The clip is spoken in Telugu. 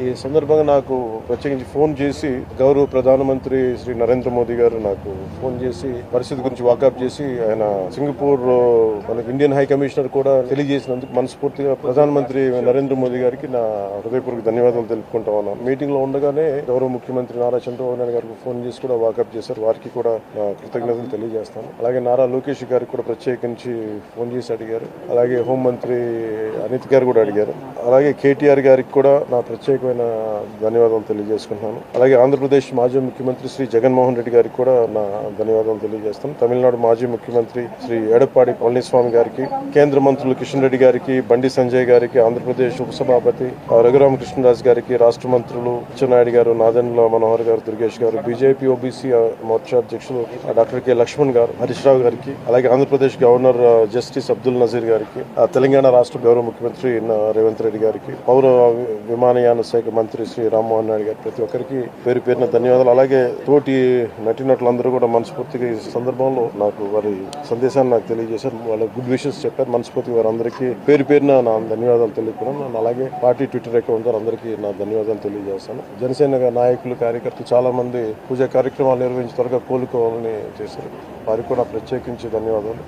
ఈ సందర్భంగా నాకు ప్రత్యేకించి ఫోన్ చేసి గౌరవ ప్రధానమంత్రి శ్రీ నరేంద్ర మోదీ గారు నాకు ఫోన్ చేసి పరిస్థితి గురించి వాకప్ చేసి ఆయన సింగపూర్ మనకి ఇండియన్ హై కమిషనర్ కూడా తెలియజేసినందుకు మనస్ఫూర్తిగా ప్రధానమంత్రి నరేంద్ర మోదీ గారికి నా హృదయపూర్వక ధన్యవాదాలు తెలుపుకుంటా ఉన్నాను. మీటింగ్ లో ఉండగానే గౌరవ ముఖ్యమంత్రి నారా చంద్రబాబు నాయుడు గారికి ఫోన్ చేసి కూడా వాకప్ చేశారు. వారికి కూడా నా కృతజ్ఞతలు తెలియజేస్తాను. అలాగే నారా లోకేష్ గారికి కూడా ప్రత్యేకించి ఫోన్ చేసి అడిగారు. అలాగే హోంమంత్రి అనిత్ గారు కూడా అడిగారు. అలాగే కేటీఆర్ గారికి కూడా నా ప్రత్యేకమైన ధన్యవాదాలు తెలియజేసుకుంటున్నాను. అలాగే ఆంధ్రప్రదేశ్ మాజీ ముఖ్యమంత్రి శ్రీ జగన్మోహన్ రెడ్డి గారికి కూడా నా ధన్యవాదాలు తెలియజేస్తాను. తమిళనాడు మాజీ ముఖ్యమంత్రి శ్రీ ఎడప్పాడి పళనిస్వామి గారికి, కేంద్ర మంత్రులు కిషన్ రెడ్డి గారికి, బండి సంజయ్ గారికి, ఆంధ్రప్రదేశ్ ఉపసభాపతి రఘురామకృష్ణరాజు గారికి, రాష్ట్ర మంత్రులు అచ్చెన్నాయుడు గారు, నాదెండ్ల మనోహర్ గారు, దుర్గేష్ గారు, బీజేపీ ఓబీసీ మోర్చా అధ్యక్షులు డాక్టర్ కె లక్ష్మణ్ గారు, హరీష్ రావు గారికి, అలాగే ఆంధ్రప్రదేశ్ గవర్నర్ జస్టిస్ అబ్దుల్ నజీర్ గారికి, తెలంగాణ రాష్ట్ర గౌరవ ముఖ్యమంత్రి రేవంత్ రెడ్డి గారికి, పౌర విమానయాన శాఖ మంత్రి శ్రీ రామ్మోహన్ నాయుడు గారికి, ప్రతి ఒక్కరికి పేరు పేరున ధన్యవాదాలు. అలాగే తోటి నటీనటులందరూ కూడా మనస్ఫూర్తిగా ఈ సందర్భంలో నాకు వారి సందేశాన్ని నాకు తెలియజేశారు. వాళ్ళ గుడ్ విషెస్ చెప్పారు. మనస్ఫూర్తిగా వారందరికీ పేరు పేరున నా ధన్యవాదాలు తెలియకున్నాను. అలాగే పార్టీ ట్విట్టర్ అకౌంట్ ద్వారా అందరికీ నా ధన్యవాదాలు తెలియజేస్తాను. జనసేన నాయకులు, కార్యకర్తలు చాలా మంది పూజా కార్యక్రమాలు నిర్వహించి త్వరగా కోలుకోవాలని చేశారు. వారికి కూడా ప్రత్యేకించి ధన్యవాదాలు.